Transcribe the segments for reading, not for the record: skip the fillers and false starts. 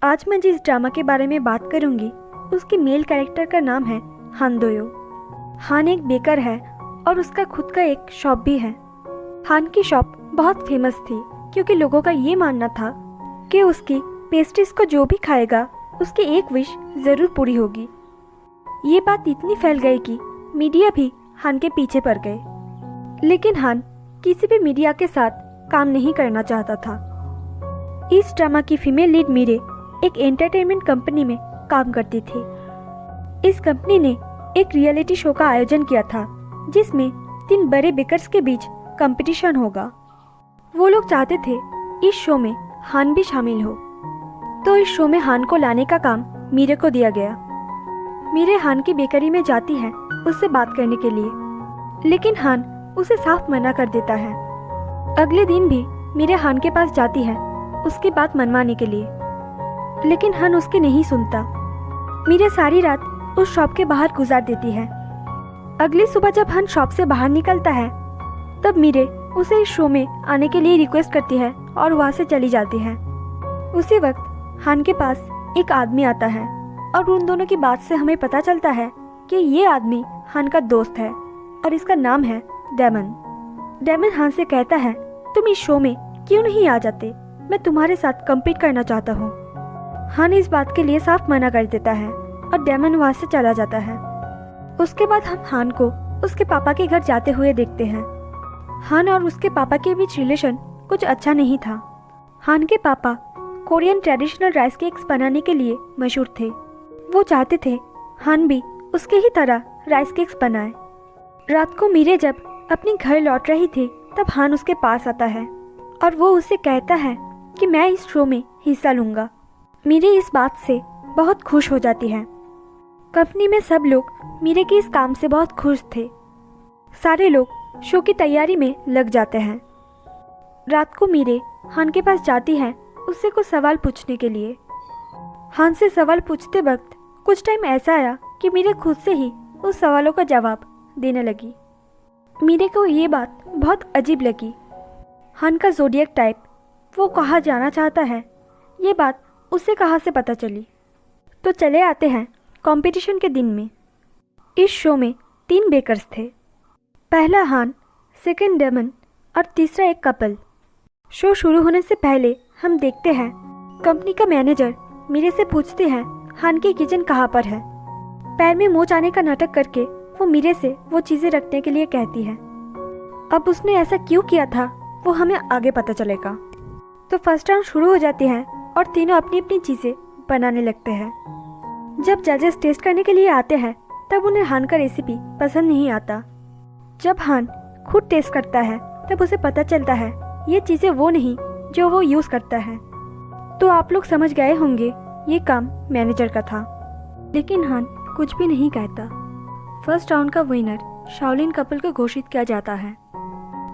आज मैं जिस ड्रामा के बारे में बात करूंगी उसके मेल कैरेक्टर का नाम है हान दोयो। हान एक बेकर है और उसका खुद का एक शॉप भी है। हान की शॉप बहुत फेमस थी क्योंकि लोगों का ये मानना था कि उसकी पेस्ट्रीज को जो भी खाएगा उसकी एक विश ज़रूर पूरी होगी। ये बात इतनी फैल गई कि मीडिया भी हान के पीछे पड़ गए, लेकिन हान किसी भी मीडिया के साथ काम नहीं करना चाहता था। इस ड्रामा की फीमेल लीड मीरे एक एंटरटेनमेंट कंपनी में काम करती थी। इस कंपनी ने एक रियलिटी शो का आयोजन किया था जिसमें 3 बड़े बेकर्स के बीच कंपटीशन होगा। वो लोग चाहते थे इस शो में हान भी शामिल हो, तो इस शो में हान को लाने का काम मीरे को दिया गया। मीरे हान की बेकरी में जाती है उससे बात करने के लिए, लेकिन हान उसे साफ मना कर देता है। अगले दिन भी मीरे हान के पास जाती है उसकी बात मनवाने के लिए, लेकिन हान उसकी नहीं सुनता। मीरे सारी रात उस शॉप के बाहर गुजार देती है। अगली सुबह जब हान शॉप से बाहर निकलता है तब मीरे उसे इस शो में आने के लिए रिक्वेस्ट करती है और वहाँ से चली जाती है। उसी वक्त हान के पास एक आदमी आता है और उन दोनों की बात से हमें पता चलता है कि ये आदमी हान का दोस्त है और इसका नाम है डेमन। डेमन हान से कहता है, तुम इस शो में क्यों नहीं आ जाते, मैं तुम्हारे साथ कम्पीट करना चाहता हूँ। हान इस बात के लिए साफ मना कर देता है और डेमन वहाँ से चला जाता है। उसके बाद हम हान को उसके पापा के घर जाते हुए देखते हैं। हान और उसके पापा के बीच रिलेशन कुछ अच्छा नहीं था। हान के पापा कोरियन ट्रेडिशनल राइस केक्स बनाने के लिए मशहूर थे। वो चाहते थे हान भी उसके ही तरह राइस केक्स बनाए। रात को मीरे जब अपने घर लौट रही थी तब हान उसके पास आता है और वो उससे कहता है कि मैं इस शो में हिस्सा लूँगा। मीरे इस बात से बहुत खुश हो जाती है। कंपनी में सब लोग मीरे के इस काम से बहुत खुश थे। सारे लोग शो की तैयारी में लग जाते हैं। रात को मीरे हान के पास जाती है उससे कुछ सवाल पूछने के लिए। हान से सवाल पूछते वक्त कुछ टाइम ऐसा आया कि मीरे खुद से ही उस सवालों का जवाब देने लगी। मीरे को ये बात बहुत अजीब लगी। हान का ज़ोडिएक टाइप वो कहाँ जाना चाहता है, ये बात उसे कहाँ से पता चली। तो चले आते हैं कंपटीशन के दिन में। इस शो में 3 बेकर्स थे, पहला हान, सेकंड डेमन और तीसरा एक कपल। शो शुरू होने से पहले हम देखते हैं कंपनी का मैनेजर मीरे से पूछते हैं हान की किचन कहाँ पर है। पैर में मोच आने का नाटक करके वो मीरे से वो चीज़ें रखने के लिए कहती है। अब उसने ऐसा क्यों किया था वो हमें आगे पता चलेगा। तो फर्स्ट राउंड शुरू हो जाती है और तीनों अपनी अपनी चीज़ें बनाने लगते हैं। जब जजेस टेस्ट करने के लिए आते हैं तब उन्हें हान का रेसिपी पसंद नहीं आता। जब हान खुद टेस्ट करता है तब उसे पता चलता है ये चीज़ें वो नहीं जो वो यूज़ करता है। तो आप लोग समझ गए होंगे ये काम मैनेजर का था, लेकिन हान कुछ भी नहीं कहता। फर्स्ट राउंड का विनर शाओलिन कपल को घोषित किया जाता है।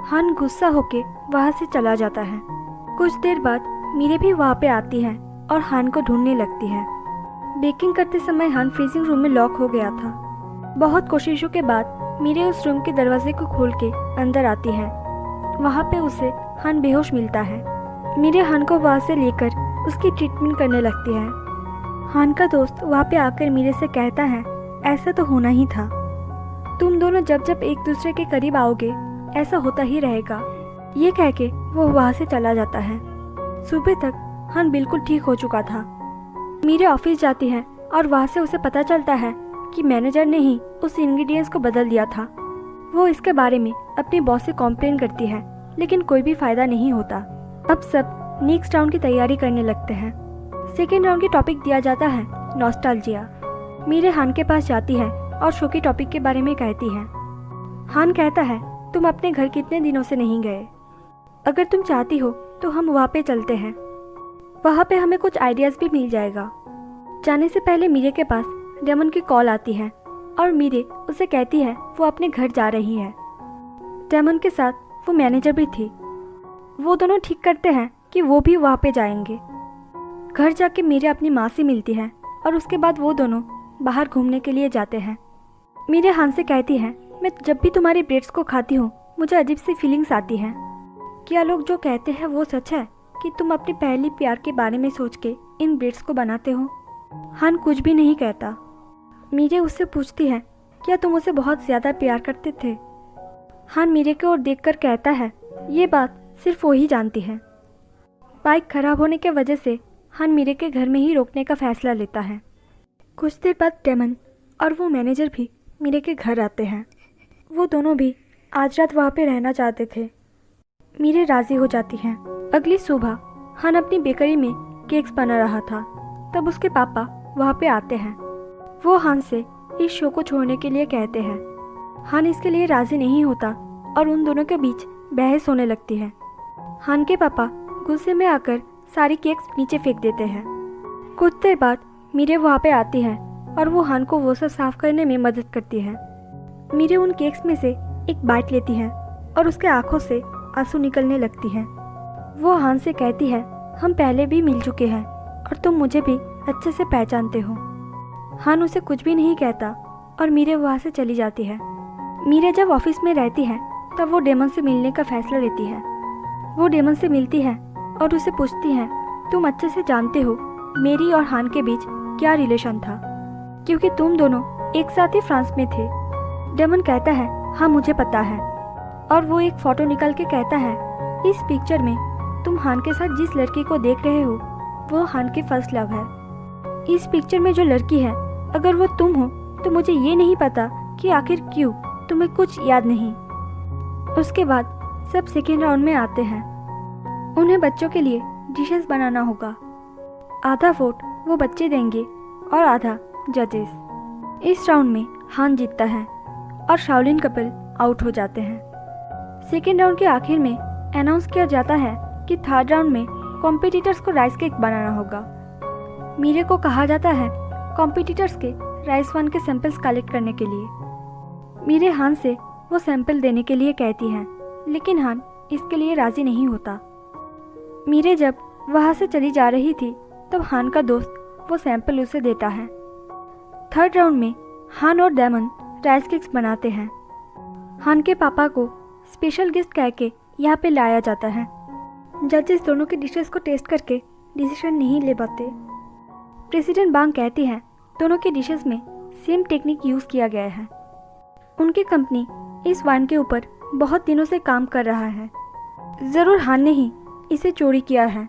हान गुस्सा होके वहाँ से चला जाता है। कुछ देर बाद मीरे भी वहाँ पे आती है और हान को ढूंढने लगती है। बेकिंग करते समय हान फ्रीजिंग रूम में लॉक हो गया था। बहुत कोशिशों के बाद मीरे उस रूम के दरवाजे को खोल के अंदर आती है। वहाँ पे उसे हान बेहोश मिलता है। मीरे हान को वहाँ से लेकर उसकी ट्रीटमेंट करने लगती है। हान का दोस्त वहाँ पे आकर मीरे से कहता है, ऐसा तो होना ही था, तुम दोनों जब जब एक दूसरे के करीब आओगे ऐसा होता ही रहेगा। ये कह के वो वहाँ से चला जाता है। सुबह तक हान बिल्कुल ठीक हो चुका था। मीरे ऑफिस जाती है और वहाँ से उसे पता चलता है कि मैनेजर ने ही उस इंग्रेडिएंट्स को बदल दिया था। वो इसके बारे में अपने बॉस से कॉम्प्लेन करती है, लेकिन कोई भी फायदा नहीं होता। अब सब नेक्स्ट राउंड की तैयारी करने लगते हैं। सेकेंड राउंड की टॉपिक दिया जाता है नॉस्टैल्जिया। मीरे हान के पास जाती है और शो की टॉपिक के बारे में कहती है। हान कहता है, तुम अपने घर कितने दिनों से नहीं गए, अगर तुम चाहती हो तो हम वहाँ पे चलते हैं, वहाँ पे हमें कुछ आइडियाज़ भी मिल जाएगा। जाने से पहले मीरे के पास डेमन की कॉल आती है और मीरे उसे कहती है वो अपने घर जा रही है। डेमन के साथ वो मैनेजर भी थी। वो दोनों ठीक करते हैं कि वो भी वहाँ पे जाएंगे। घर जाके मीरे अपनी माँ से मिलती है और उसके बाद वो दोनों बाहर घूमने के लिए जाते हैं। मीरे हान से कहती है, मैं जब भी तुम्हारी ब्रेड्स को खाती हूँ मुझे अजीब सी फीलिंग्स आती हैं। क्या लोग जो कहते हैं वो सच है कि तुम अपने पहली प्यार के बारे में सोच के इन ब्रेड्स को बनाते हो? हान कुछ भी नहीं कहता। मीरे उससे पूछती है, क्या तुम उसे बहुत ज़्यादा प्यार करते थे? हान मीरे की ओर देखकर कहता है, ये बात सिर्फ वो ही जानती है। बाइक खराब होने की वजह से हान मीरे के घर में ही रोकने का फैसला लेता है। कुछ देर बाद डेमन और वो मैनेजर भी मीरे के घर आते हैं। वो दोनों भी आज रात वहाँ पे रहना चाहते थे। मीरे राज़ी हो जाती हैं। अगली सुबह हान अपनी बेकरी में केक्स बना रहा था, तब उसके पापा वहाँ पे आते हैं। वो हान से इस शो को छोड़ने के लिए कहते हैं। हान इसके लिए राज़ी नहीं होता और उन दोनों के बीच बहस होने लगती है। हान के पापा गुस्से में आकर सारी केक्स नीचे फेंक देते हैं। कुछ देर बाद मीरे वहाँ पे आती है और वो हान को वो सब साफ करने में मदद करती है। मीरे उन केक्स में से एक बाइट लेती है और उसके आंखों से आंसू निकलने लगती है। वो हान से कहती है, हम पहले भी मिल चुके हैं और तुम मुझे भी अच्छे से पहचानते हो। हान उसे कुछ भी नहीं कहता और मीरे वहाँ से चली जाती है। मीरे जब ऑफिस में रहती है तब वो डेमन से मिलने का फैसला लेती है। वो डेमन से मिलती है और उसे पूछती है, तुम अच्छे से जानते हो मेरी और हान के बीच क्या रिलेशन था, क्योंकि तुम दोनों एक साथ ही फ्रांस में थे। डेमन कहता है, हाँ मुझे पता है। और वो एक फ़ोटो निकाल के कहता है, इस पिक्चर में तुम हान के साथ जिस लड़की को देख रहे हो वो हान की फर्स्ट लव है। इस पिक्चर में जो लड़की है अगर वो तुम हो तो मुझे ये नहीं पता कि आखिर क्यों तुम्हें कुछ याद नहीं। उसके बाद सब सेकेंड राउंड में आते हैं। उन्हें बच्चों के लिए डिशेस बनाना होगा। आधा वोट वो बच्चे देंगे और आधा जजेस। इस राउंड में हान जीतता है और शाओलिन कपल आउट हो जाते हैं। सेकेंड राउंड के आखिर में अनाउंस किया जाता है कि थर्ड राउंड में कॉम्पिटिटर्स को राइस केक बनाना होगा। मीरे को कहा जाता है कॉम्पिटिटर्स के राइस वन के सैंपल्स कलेक्ट करने के लिए। मीरे हान से वो सैंपल देने के लिए कहती है, लेकिन हान इसके लिए राज़ी नहीं होता। मीरे जब वहाँ से चली जा रही थी तब हान का दोस्त वो सैंपल उसे देता है। थर्ड राउंड में हान और डेमन राइस केक्स बनाते हैं। हान के पापा को स्पेशल गेस्ट कह के यहाँ पे लाया जाता है। जजेस दोनों के डिशेस को टेस्ट करके डिसीजन नहीं ले पाते। प्रेसिडेंट बांग कहती है, दोनों के डिशेस में सेम टेक्निक यूज़ किया गया है। उनकी कंपनी इस वाइन के ऊपर बहुत दिनों से काम कर रहा है। ज़रूर हान ने ही इसे चोरी किया है।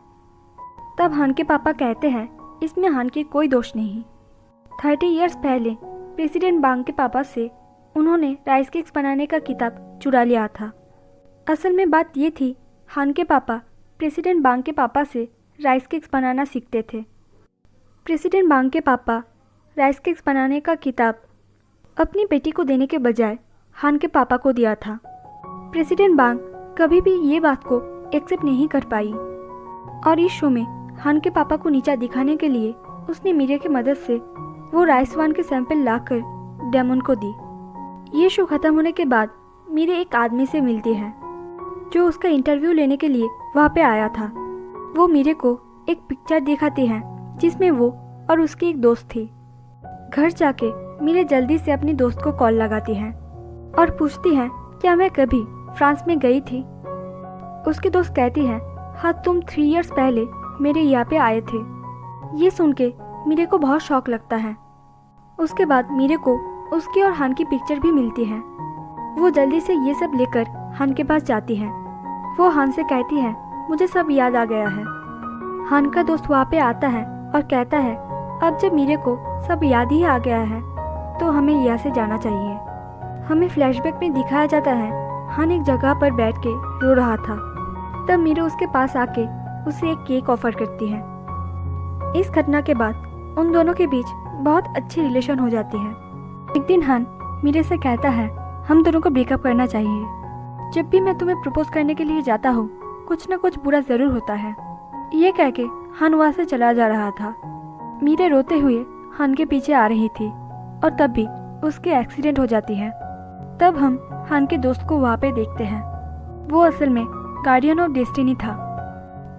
तब हान के पापा कहते हैं, इसमें हान की कोई दोष नहीं। 30 इयर्स पहले प्रेसिडेंट बांग के पापा से उन्होंने राइस केक्स बनाने का किताब चुरा लिया था। असल में बात ये थी, हान के पापा प्रेसिडेंट बांग के पापा से राइस केक्स बनाना सीखते थे। प्रेसिडेंट बांग के पापा राइस केक्स बनाने का किताब अपनी बेटी को देने के बजाय हान के पापा को दिया था। प्रेसिडेंट बांग कभी भी ये बात को एक्सेप्ट नहीं कर पाई और इस शो में हान के पापा को नीचा दिखाने के लिए उसने मीरे की मदद से वो राइस वाइन के सैंपल लाकर डेमन को दी। ये शो ख़त्म होने के बाद मीरे एक आदमी से मिलती है जो उसका इंटरव्यू लेने के लिए वहाँ पे आया था। वो मीरे को एक पिक्चर दिखाती है जिसमें वो और उसकी एक दोस्त थी। घर जाके मीरे जल्दी से अपनी दोस्त को कॉल लगाती है और पूछती है, क्या मैं कभी फ्रांस में गई थी? उसकी दोस्त कहती है, हाँ तुम 3 इयर्स पहले मेरे यहाँ पे आए थे। ये सुन के मीरे को बहुत शौक लगता है। उसके बाद मीरे को उसकी और हान की पिक्चर भी मिलती है। वो जल्दी से ये सब लेकर हान के पास जाती है। वो हान से कहती है, मुझे सब याद आ गया है। हान का दोस्त वहाँ पे आता है और कहता है, अब जब मीरे को सब याद ही आ गया है तो हमें यहाँ से जाना चाहिए। हमें फ्लैशबैक में दिखाया जाता है हान एक जगह पर बैठ के रो रहा था। तब मीरे उसके पास आके उसे एक केक ऑफर करती है। इस घटना के बाद उन दोनों के बीच बहुत अच्छी रिलेशन हो जाती है। एक दिन हान मीरे से कहता है, हम दोनों को ब्रेकअप करना चाहिए। जब भी मैं तुम्हें प्रपोज करने के लिए जाता हूँ कुछ ना कुछ बुरा ज़रूर होता है। ये कह के हान वहाँ से चला जा रहा था। मीरे रोते हुए हान के पीछे आ रही थी और तब भी उसके एक्सीडेंट हो जाती है। तब हम हान के दोस्त को वहाँ पे देखते हैं। वो असल में गार्डियन ऑफ डेस्टिनी था।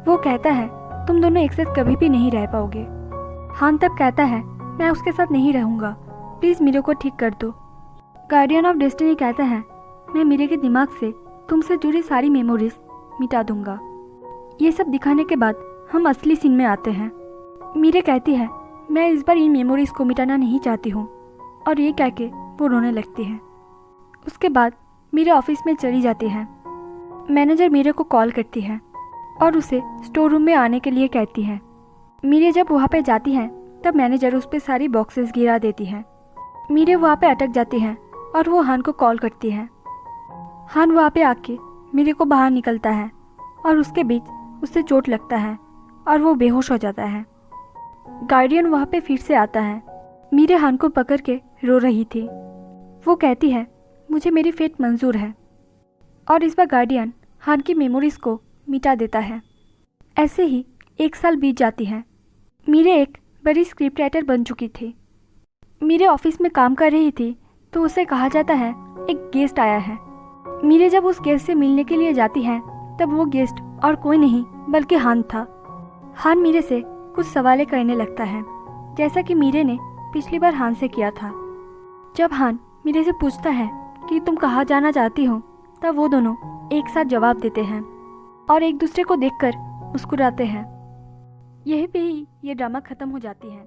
वो कहता है, तुम दोनों एक साथ कभी भी नहीं रह पाओगे। हान तब कहता है, मैं उसके साथ नहीं रहूँगा, प्लीज़ मीरे को ठीक कर दो। गार्डियन ऑफ डेस्टिनी कहता है, मैं मीरे के दिमाग से तुमसे जुड़ी सारी मेमोरीज मिटा दूंगा। ये सब दिखाने के बाद हम असली सीन में आते हैं। मीरे कहती है, मैं इस बार इन मेमोरीज़ को मिटाना नहीं चाहती हूँ, और ये कह के वो रोने लगती है। उसके बाद मीरे ऑफिस में चली जाती है। मैनेजर मीरे को कॉल करती है और उसे स्टोर रूम में आने के लिए कहती है। मीरे जब वहाँ पे जाती है तब मैनेजर उस पर सारी बॉक्सेस गिरा देती है। मीरे वहाँ पे अटक जाती है और वो हान को कॉल करती है। हान वहाँ पे आके मीरे को बाहर निकलता है और उसके बीच उससे चोट लगता है और वो बेहोश हो जाता है। गार्डियन वहाँ पे फिर से आता है। मीरे हान को पकड़ के रो रही थी। वो कहती है, मुझे मेरी फेट मंजूर है, और इस बार गार्डियन हान की मेमोरीज़ को मिटा देता है। ऐसे ही 1 साल बीत जाती है। मीरे एक बड़ी स्क्रिप्ट राइटर बन चुकी थी। मीरे ऑफिस में काम कर रही थी तो उसे कहा जाता है एक गेस्ट आया है। मीरे जब उस गेस्ट से मिलने के लिए जाती है तब वो गेस्ट और कोई नहीं बल्कि हान था। हान मीरे से कुछ सवालें करने लगता है, जैसा कि मीरे ने पिछली बार हान से किया था। जब हान मीरे से पूछता है कि तुम कहाँ जाना चाहती हो, तब वो दोनों एक साथ जवाब देते हैं और एक दूसरे को देखकर मुस्कुराते हैं। यहीं पे ही ये ड्रामा ख़त्म हो जाती है।